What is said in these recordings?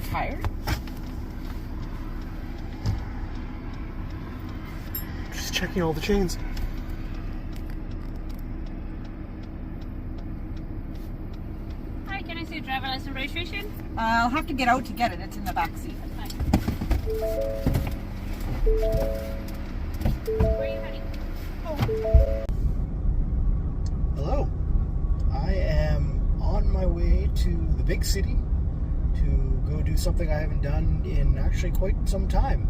tired? Just checking all the chains. Hi, can I see your driver license registration? I'll have to get out to get it. It's in the back seat. Where are you heading? Hello. I am on my way to the big city to go do something I haven't done in actually quite some time.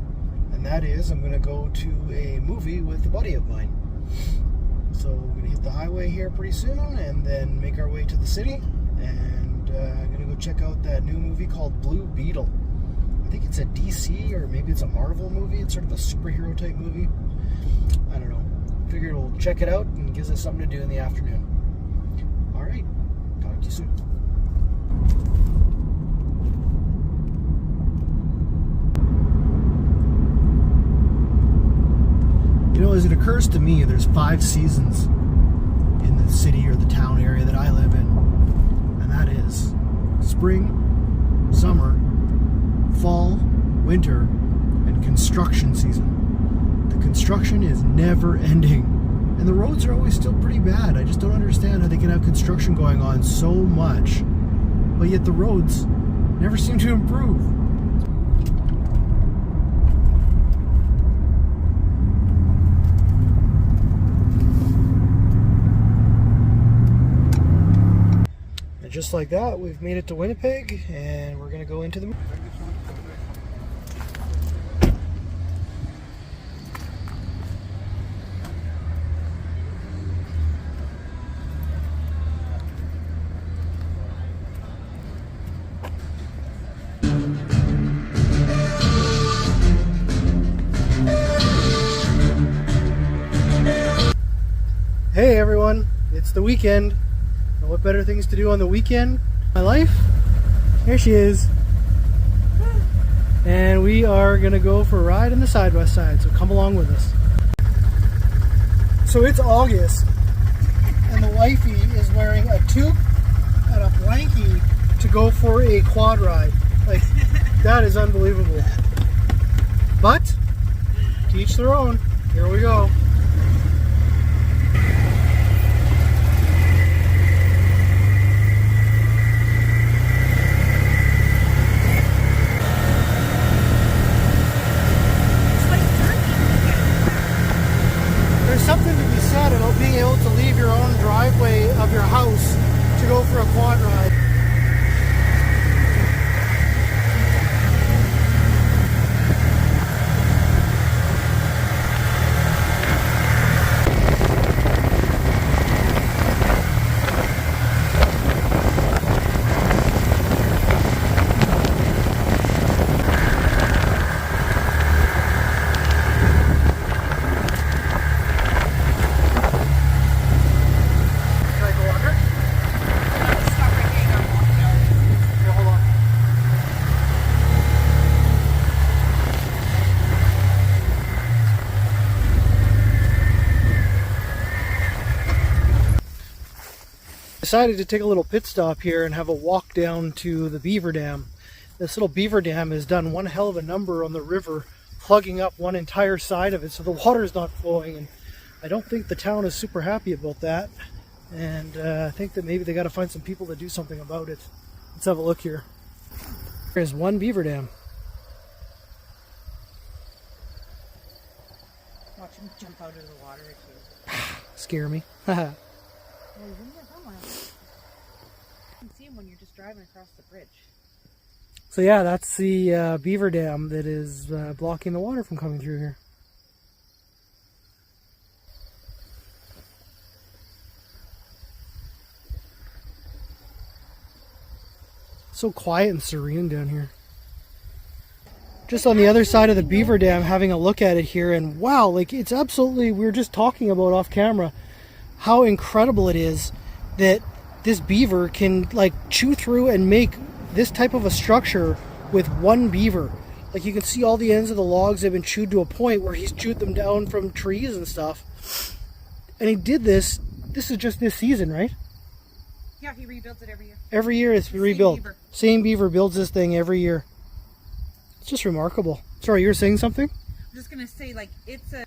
And that is, I'm going to go to a movie with a buddy of mine. So we're going to hit the highway here pretty soon and then make our way to the city. And I'm going to go check out that new movie called Blue Beetle. I think it's a DC or maybe it's a Marvel movie. It's sort of a superhero type movie. I don't know. Figured we'll check it out and gives us something to do in the afternoon. Alright, talk to you soon. You know, as it occurs to me, there's 5 seasons in the city or the town area that I live in. And that is spring, summer, fall, winter, and construction season. The construction is never ending. And the roads are always still pretty bad. I just don't understand how they can have construction going on so much, but yet the roads never seem to improve. And just like that, we've made it to Winnipeg, and we're going to go into the... Hey everyone, it's the weekend. And what better things to do on the weekend? My life? Here she is. And we are gonna go for a ride in the side by side, so come along with us. So it's August, and the wifey is wearing a toque and a blankie to go for a quad ride. Like, that is unbelievable. But, to each their own. Here we go. Something to be said about being able to leave your own driveway of your house to go for a quad ride. Decided to take a little pit stop here and have a walk down to the beaver dam. This little beaver dam has done one hell of a number on the river, plugging up one entire side of it so the water is not flowing, and I don't think the town is super happy about that, and I think that maybe they got to find some people to do something about it. Let's have a look here. There's one beaver dam. Watch him jump out of the water at you. Scare me. Well, he's in here somewhere. You can see him when you're just driving across the bridge. So yeah, that's the beaver dam that is blocking the water from coming through here. So quiet and serene down here. Just on the other side of the beaver dam, having a look at it here, and wow, like it's absolutely, we were just talking about off camera how incredible it is that this beaver can like chew through and make this type of a structure with one beaver. Like you can see all the ends of the logs have been chewed to a point where he's chewed them down from trees and stuff. And he did this is just this season, right? Yeah, he rebuilds it every year. Every year it's rebuilt. Beaver. Same beaver builds this thing every year. It's just remarkable. Sorry, you were saying something? I'm just gonna say, like, it's a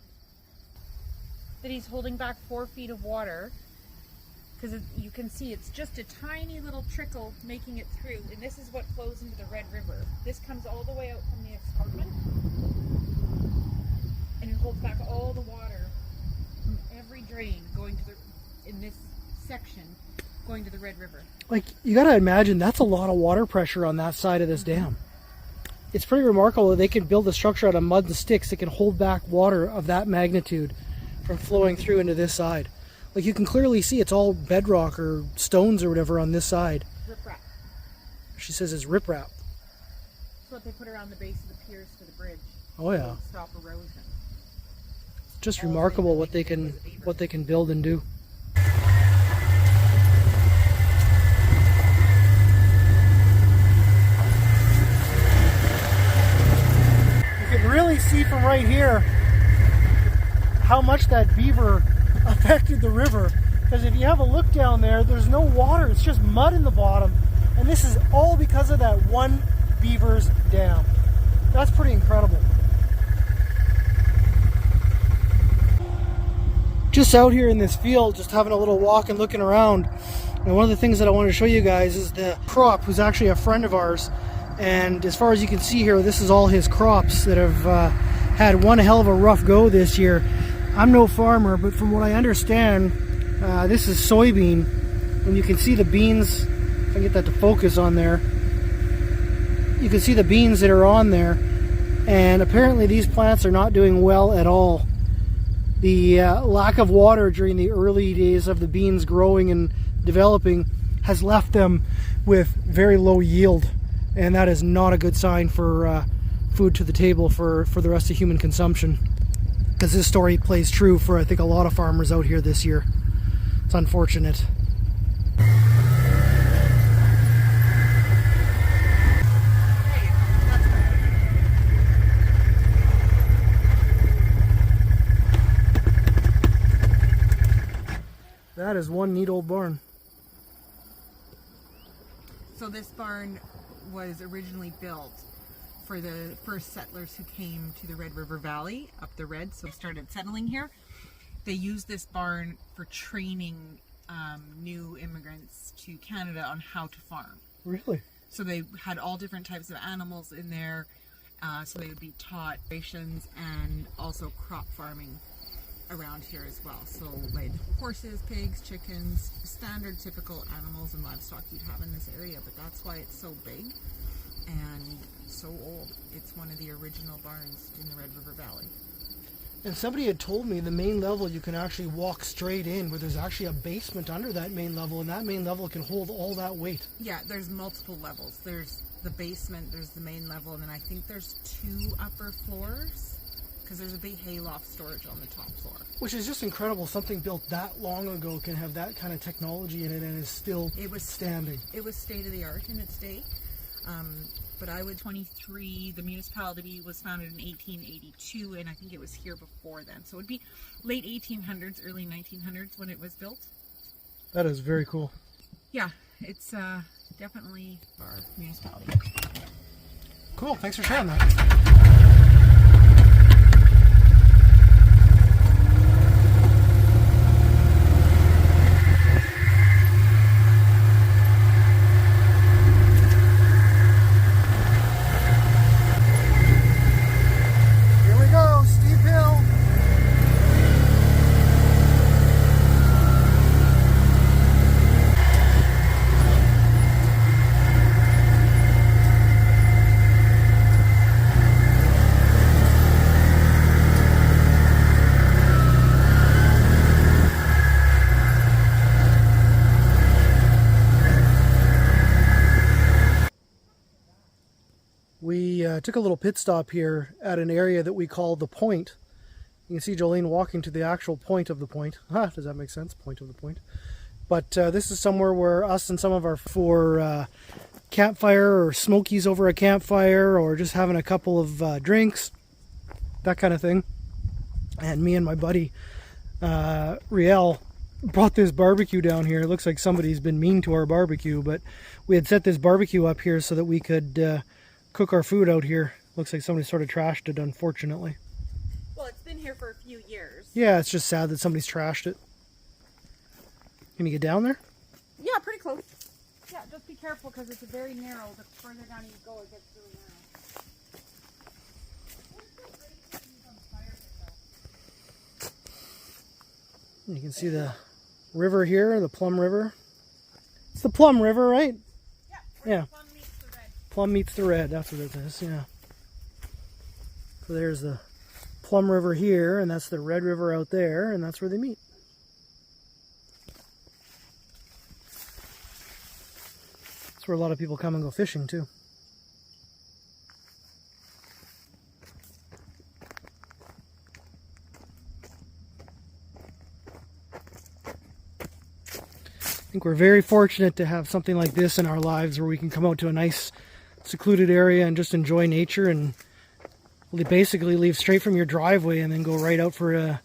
that he's holding back 4 feet of water, because you can see it's just a tiny little trickle making it through, and this is what flows into the Red River. This comes all the way out from the escarpment, and it holds back all the water from every drain going to in this section going to the Red River. Like, you gotta imagine that's a lot of water pressure on that side of this dam. It's pretty remarkable that they can build a structure out of mud and sticks that can hold back water of that magnitude from flowing through into this side. Like, you can clearly see it's all bedrock or stones or whatever on this side. Riprap. She says it's riprap. That's what they put around the base of the piers for the bridge. Oh yeah. To stop erosion. It's just remarkable what they can build and do. You can really see from right here how much that beaver affected the river, because if you have a look down there, there's no water, it's just mud in the bottom, and this is all because of that one beaver's dam. That's pretty incredible. Just out here in this field, just having a little walk and looking around, and one of the things that I wanted to show you guys is the crop, who's actually a friend of ours, and as far as you can see here, this is all his crops that have had one hell of a rough go this year. I'm no farmer, but from what I understand, this is soybean, and you can see the beans. If I can get that to focus on there, you can see the beans that are on there, and apparently these plants are not doing well at all. The lack of water during the early days of the beans growing and developing has left them with very low yield, and that is not a good sign for food to the table for the rest of human consumption. Because this story plays true for, I think, a lot of farmers out here this year. It's unfortunate. That is one neat old barn. So this barn was originally built for the first settlers who came to the Red River Valley up the Red, so started settling here. They used this barn for training new immigrants to Canada on how to farm. Really? So they had all different types of animals in there, so they would be taught rations and also crop farming around here as well. So like horses, pigs, chickens, standard typical animals and livestock you'd have in this area, but that's why it's so big and so old. It's one of the original barns in the Red River Valley. And somebody had told me the main level you can actually walk straight in, where there's actually a basement under that main level, and that main level can hold all that weight. Yeah, there's multiple levels. There's the basement, there's the main level, and then I think there's 2 upper floors, because there's a big hayloft storage on the top floor. Which is just incredible. Something built that long ago can have that kind of technology in it and is still standing. It was state of the art in its day. But I would 23, the municipality was founded in 1882, and I think it was here before then. So it would be late 1800s, early 1900s when it was built. That is very cool. Yeah, it's definitely our municipality. Cool, thanks for sharing that. We took a little pit stop here at an area that we call the Point. You can see Jolene walking to the actual point of the point. Does that make sense? Point of the point. But this is somewhere where us and some of our for campfire or smokies over a campfire, or just having a couple of drinks, that kind of thing. And me and my buddy Riel brought this barbecue down here. It looks like somebody's been mean to our barbecue, but we had set this barbecue up here so that we could cook our food out here. Looks like somebody sort of trashed it, unfortunately. Well, it's been here for a few years. Yeah, it's just sad that somebody's trashed it. Can you get down there? Yeah, pretty close. Yeah, just be careful because it's very narrow. The further down you go, it gets really narrow. You can see the river here, the Plum River. It's the Plum River, right? Yeah. Plum meets the red. Plum meets the red, that's what it is, yeah. So there's the Plum River here, and that's the Red River out there, and that's where they meet. That's where a lot of people come and go fishing too. I think we're very fortunate to have something like this in our lives where we can come out to a nice secluded area and just enjoy nature and basically leave straight from your driveway and then go right out for a,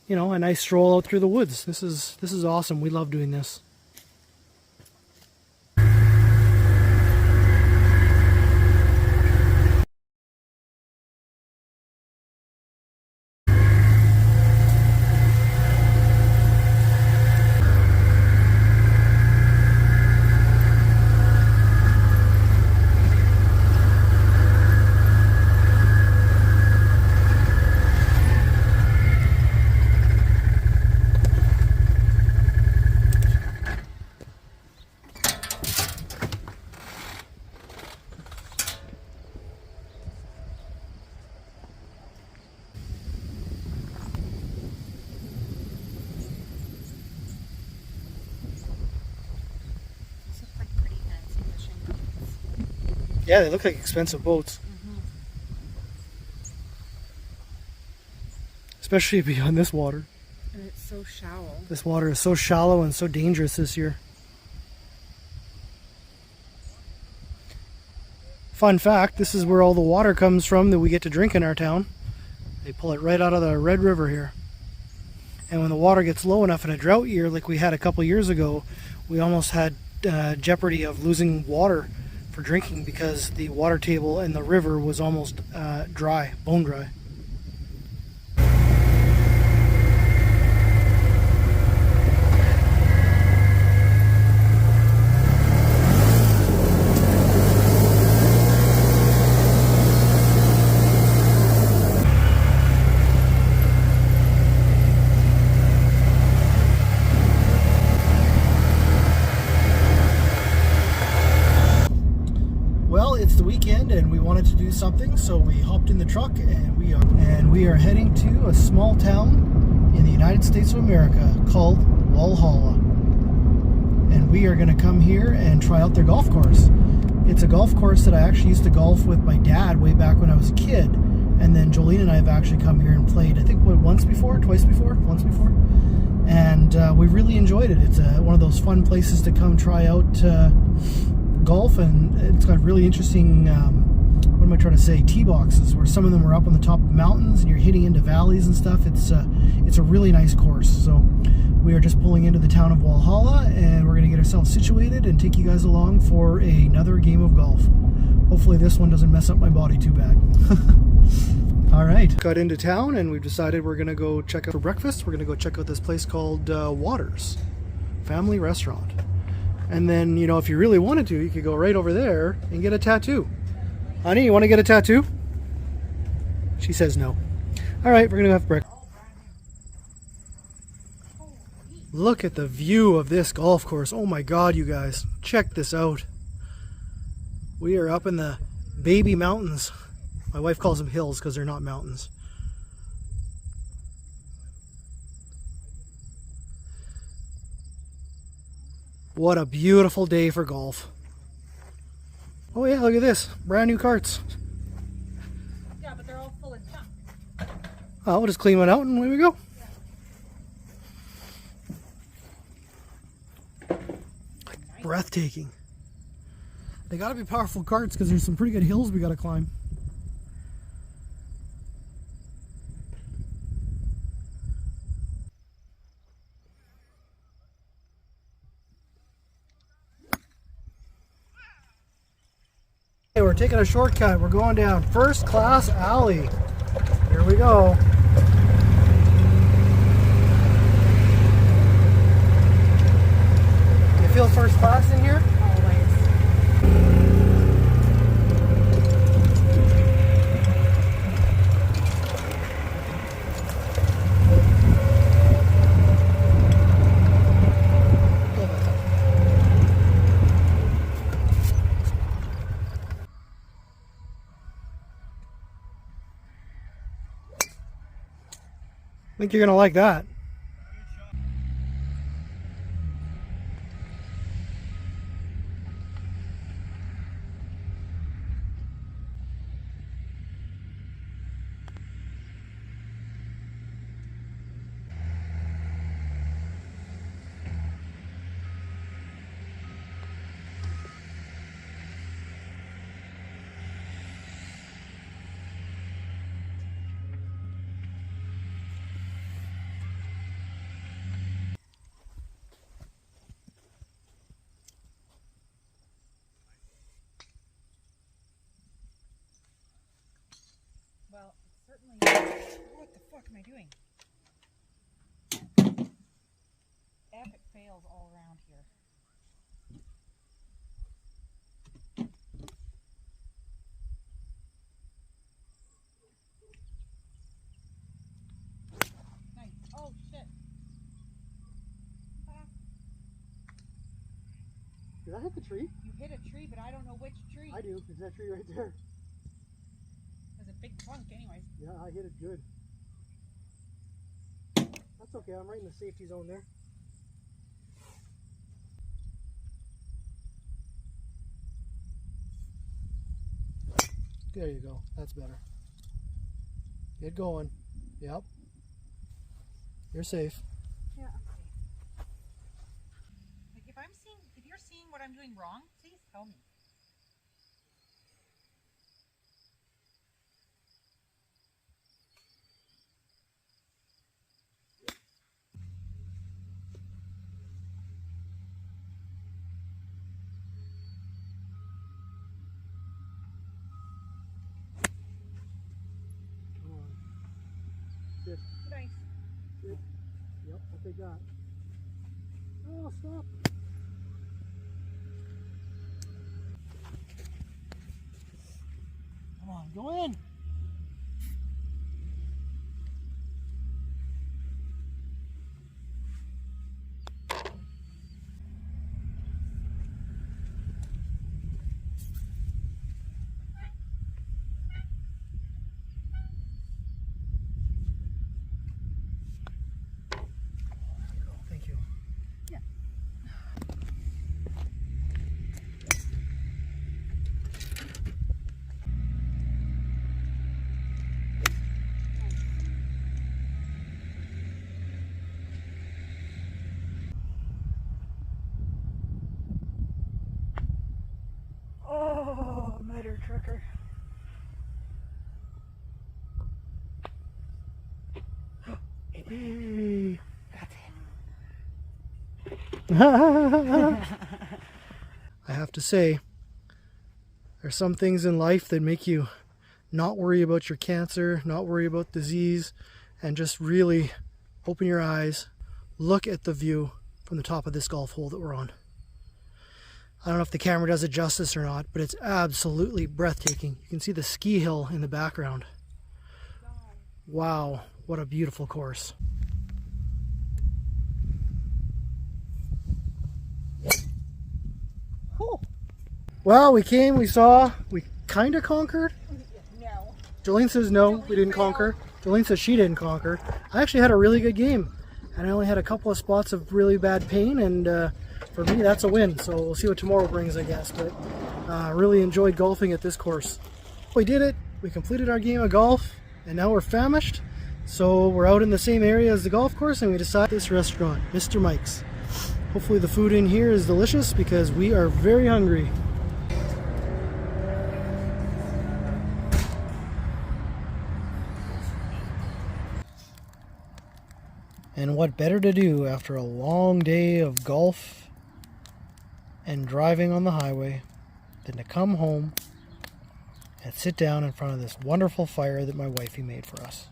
you know, a nice stroll out through the woods. This is awesome. We love doing this. Yeah, they look like expensive boats. Especially beyond this water. And it's so shallow. This water is so shallow and so dangerous this year. Fun fact, this is where all the water comes from that we get to drink in our town. They pull it right out of the Red River here. And when the water gets low enough in a drought year like we had a couple years ago, we almost had jeopardy of losing water for drinking because the water table in the river was almost dry, bone dry. It's the weekend and we wanted to do something, so we hopped in the truck and we are heading to a small town in the United States of America called Walhalla. And we are going to come here and try out their golf course. It's a golf course that I actually used to golf with my dad way back when I was a kid, and then Jolene and I have actually come here and played, I think, once before, and we really enjoyed it. It's one of those fun places to come try out golf, and it's got really interesting what am I trying to say, tee boxes, where some of them are up on the top of mountains and you're hitting into valleys and stuff. It's a really nice course. So we are just pulling into the town of Walhalla and we're going to get ourselves situated and take you guys along for another game of golf. Hopefully this one doesn't mess up my body too bad. All right, got into town and we've decided we're going to go check out for breakfast. We're going to go check out this place called Waters Family Restaurant. And then, you know, if you really wanted to, you could go right over there and get a tattoo. Honey, you want to get a tattoo? She says no. All right, we're going to have breakfast. Look at the view of this golf course. Oh my God, you guys. Check this out. We are up in the baby mountains. My wife calls them hills because they're not mountains. What a beautiful day for golf. Oh yeah, look at this. Brand new carts. Yeah, but they're all full of junk. Oh, we'll just clean one out and away we go. Yeah. Breathtaking. They gotta be powerful carts because there's some pretty good hills we gotta climb. We're taking a shortcut. We're going down First Class Alley. Here we go. You feel first class in here? I think you're going to like that. Well, certainly. What the fuck am I doing? Epic fails all around here. Nice. Oh shit. Did I hit the tree? You hit a tree, but I don't know which tree. I do. It's that tree right there. There's a big trunk anyways. Yeah, I hit it good. That's okay. I'm right in the safety zone there. There you go. That's better. Get going. Yep. You're safe. Yeah, I'm safe. Like if you're seeing what I'm doing wrong, please tell me. Come on. Sit. Nice. Sit. Yep, what they got. Oh, stop. Come on, go in. Thank you. Yeah. Oh, miter trucker. Hey. I have to say, there's some things in life that make you not worry about your cancer, not worry about disease, and just really open your eyes, look at the view from the top of this golf hole that we're on. I don't know if the camera does it justice or not, but it's absolutely breathtaking. You can see the ski hill in the background. Wow, what a beautiful course. Whew. Well, we came, we saw, we kind of conquered. No. Jolene says no, we didn't conquer. Jolene says she didn't conquer. I actually had a really good game, and I only had a couple of spots of really bad pain, and for me that's a win. So we'll see what tomorrow brings, I guess, but really enjoyed golfing at this course. We did it, we completed our game of golf, and now we're famished. So we're out in the same area as the golf course, and we decided this restaurant, Mr. Mike's. Hopefully the food in here is delicious because we are very hungry. And what better to do after a long day of golf and driving on the highway than to come home, and sit down in front of this wonderful fire that my wifey made for us.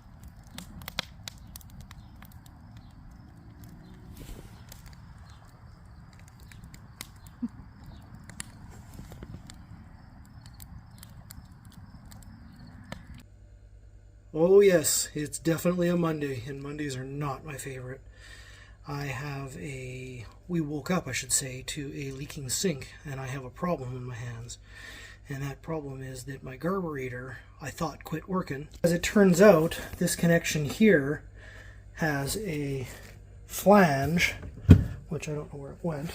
Oh yes, it's definitely a Monday, and Mondays are not my favorite. We woke up, I should say, to a leaking sink, and I have a problem in my hands. And that problem is that my carburetor, I thought, quit working. As it turns out, this connection here has a flange, which I don't know where it went,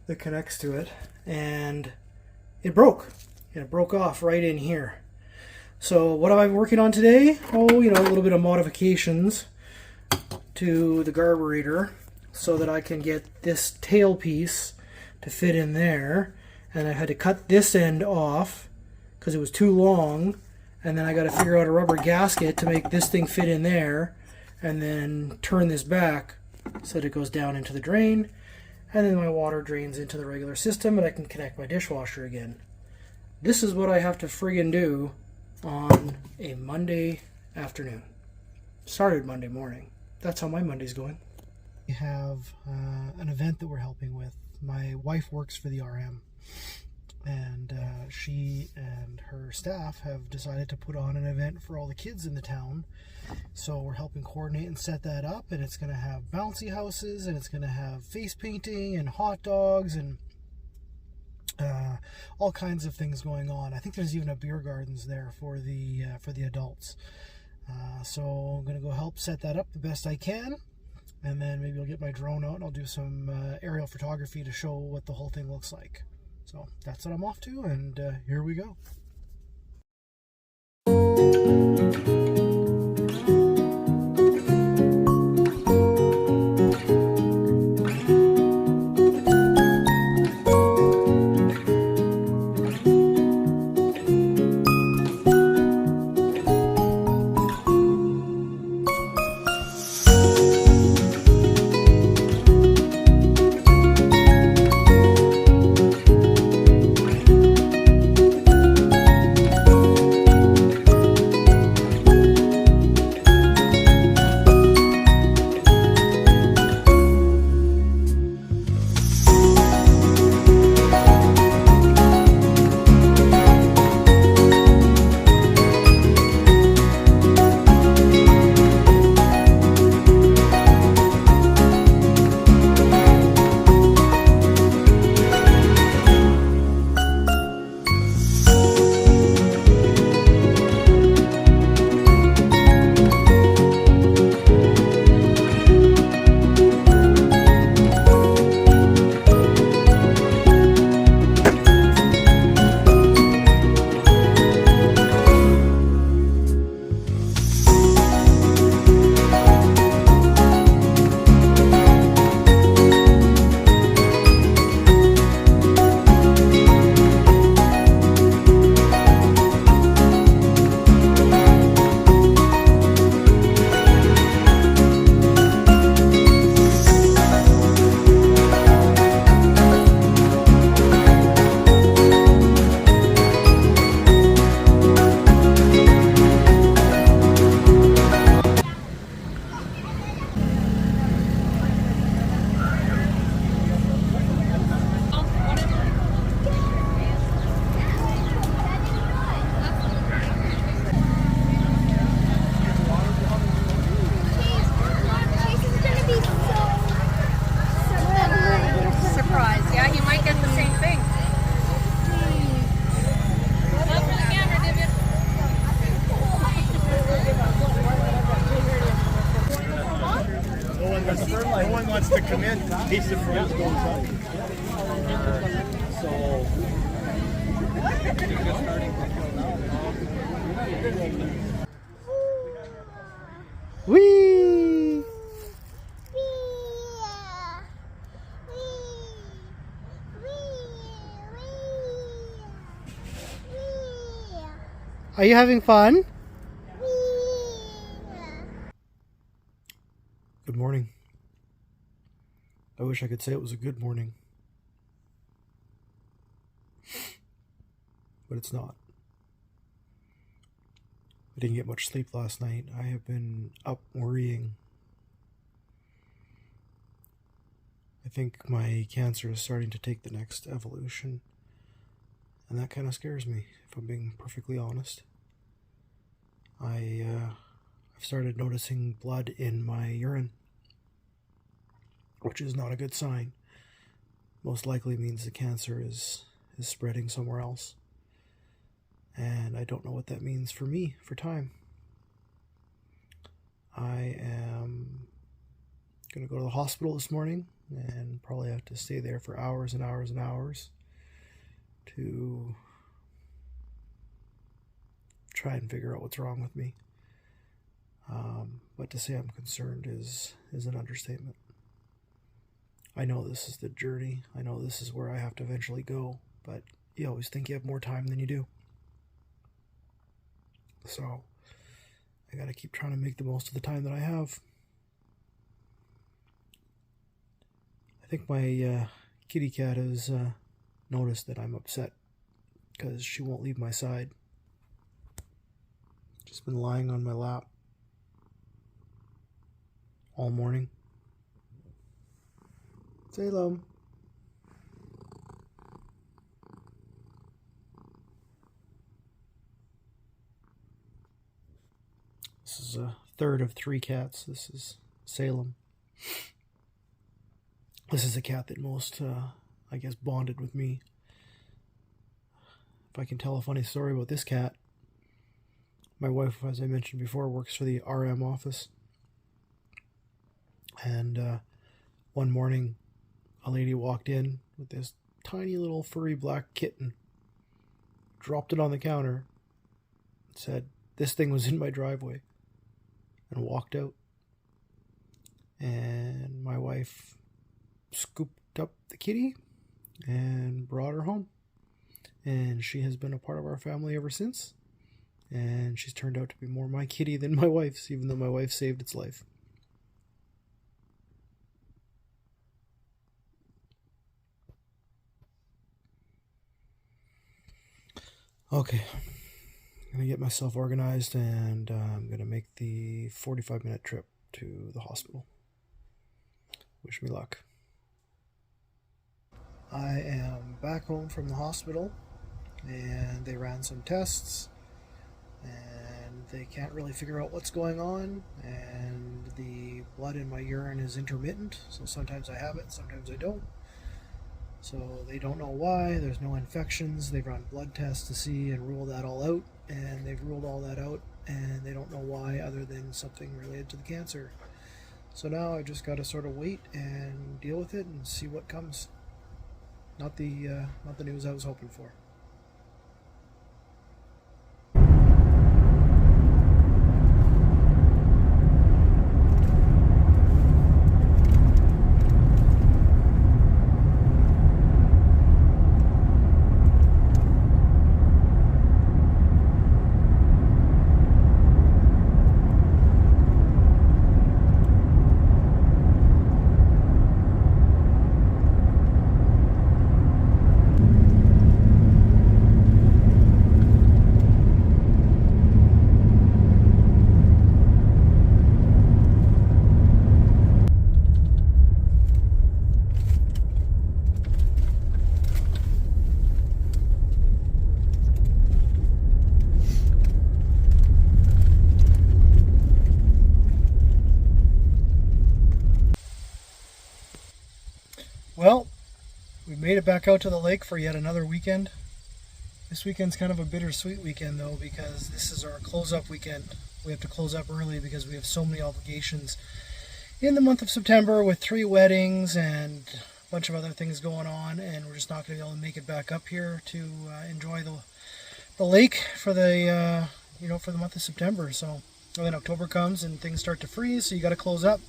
that connects to it, and it broke. It broke off right in here. So what am I working on today? Oh, you know, a little bit of modifications to the carburetor so that I can get this tailpiece to fit in there. And I had to cut this end off because it was too long. And then I got to figure out a rubber gasket to make this thing fit in there. And then turn this back so that it goes down into the drain. And then my water drains into the regular system and I can connect my dishwasher again. This is what I have to friggin' do on a Monday afternoon. Started Monday morning. That's how my Monday's going. We have an event that we're helping with. My wife works for the RM, and she and her staff have decided to put on an event for all the kids in the town. So we're helping coordinate and set that up, and it's going to have bouncy houses, and it's going to have face painting and hot dogs and all kinds of things going on. I think there's even a beer gardens there for the adults. So I'm going to go help set that up the best I can, and then maybe I'll get my drone out and I'll do some aerial photography to show what the whole thing looks like. So that's what I'm off to, and here we go. No one wants to come in. He's surprised goes up. So. Whee! Are you having fun? Good morning. I wish I could say it was a good morning, but it's not. I didn't get much sleep last night. I have been up worrying. I think my cancer is starting to take the next evolution, and that kind of scares me, if I'm being perfectly honest. I've started noticing blood in my urine, which is not a good sign. Most likely means the cancer is spreading somewhere else. And I don't know what that means for me, for time. I am going to go to the hospital this morning and probably have to stay there for hours and hours and hours to try and figure out what's wrong with me. But to say I'm concerned is an understatement. I know this is the journey. I know this is where I have to eventually go, but you always think you have more time than you do. So I gotta keep trying to make the most of the time that I have. I think my kitty cat has noticed that I'm upset because she won't leave my side. She's been lying on my lap all morning. Salem. This is a third of 3 cats. This is Salem. This is a cat that most, I guess, bonded with me. If I can tell a funny story about this cat, my wife, as I mentioned before, works for the RM office. And one morning, a lady walked in with this tiny little furry black kitten, dropped it on the counter, said, "This thing was in my driveway," and walked out. And my wife scooped up the kitty and brought her home. And she has been a part of our family ever since. And she's turned out to be more my kitty than my wife's, even though my wife saved its life. Okay, I'm going to get myself organized, and I'm going to make the 45-minute trip to the hospital. Wish me luck. I am back home from the hospital, and they ran some tests, and they can't really figure out what's going on, and the blood in my urine is intermittent, so sometimes I have it, sometimes I don't. So they don't know why. There's no infections. They've run blood tests to see and rule that all out, and they've ruled all that out, and they don't know why other than something related to the cancer. So now I just got to sort of wait and deal with it and see what comes. Not the news I was hoping for. Well, we made it back out to the lake for yet another weekend. This weekend's kind of a bittersweet weekend though, because this is our close-up weekend. We have to close up early because we have so many obligations in the month of September with 3 weddings and a bunch of other things going on, and we're just not going to be able to make it back up here to enjoy the lake for the for the month of September. So then October comes and things start to freeze, so you got to close up.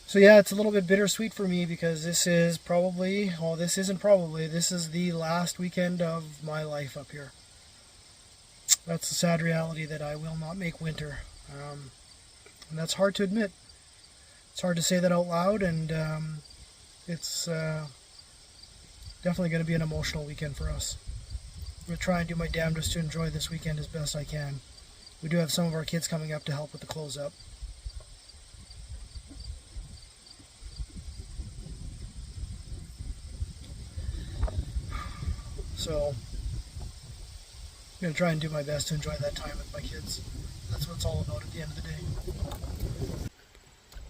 So yeah, it's a little bit bittersweet for me because this is probably, well, this isn't probably, this is the last weekend of my life up here. That's the sad reality, that I will not make winter. And that's hard to admit. It's hard to say that out loud, and it's definitely going to be an emotional weekend for us. I'm going to try and do my damnedest to enjoy this weekend as best I can. We do have some of our kids coming up to help with the close up. So I'm going to try and do my best to enjoy that time with my kids. That's what it's all about at the end of the day.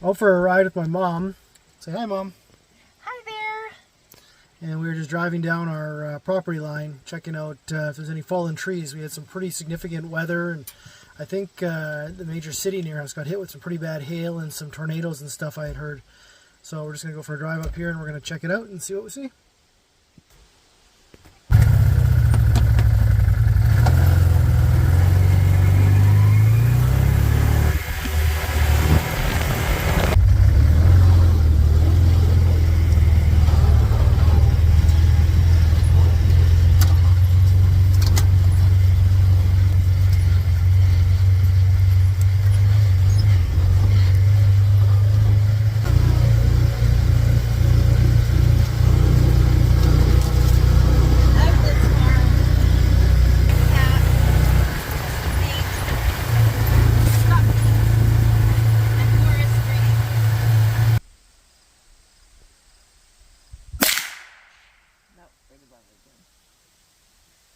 Out for a ride with my mom. Say hi, Mom. Hi there. And we were just driving down our property line, checking out if there's any fallen trees. We had some pretty significant weather, and I think the major city near us got hit with some pretty bad hail and some tornadoes and stuff I had heard. So we're just going to go for a drive up here and we're going to check it out and see what we see.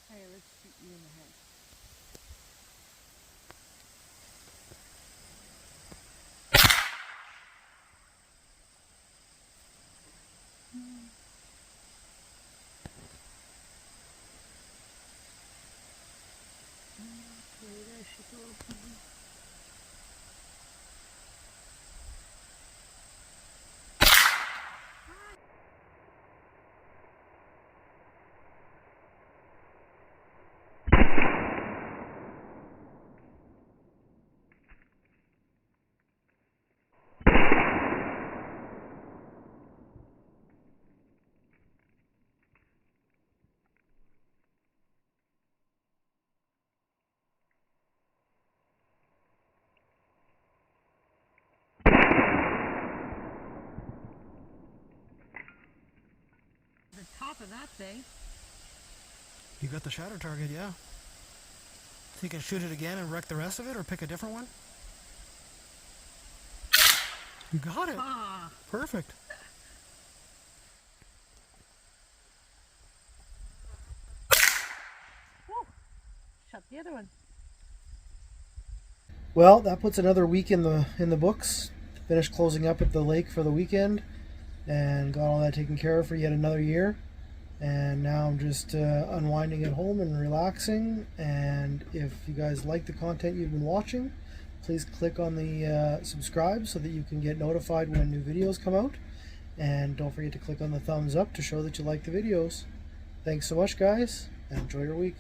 Hey, let's shoot you in the head. Okay, there she goes. The top of that thing. You got the shadow target, yeah. So you can shoot it again and wreck the rest of it, or pick a different one? You got it. Ah. Perfect. Woo. Shut the other one. Well, that puts another week in the books. Finished closing up at the lake for the weekend and got all that taken care of for yet another year. And now I'm just unwinding at home and relaxing. And if you guys like the content you've been watching, please click on the subscribe so that you can get notified when new videos come out. And don't forget to click on the thumbs up to show that you like the videos. Thanks so much, guys, and enjoy your week.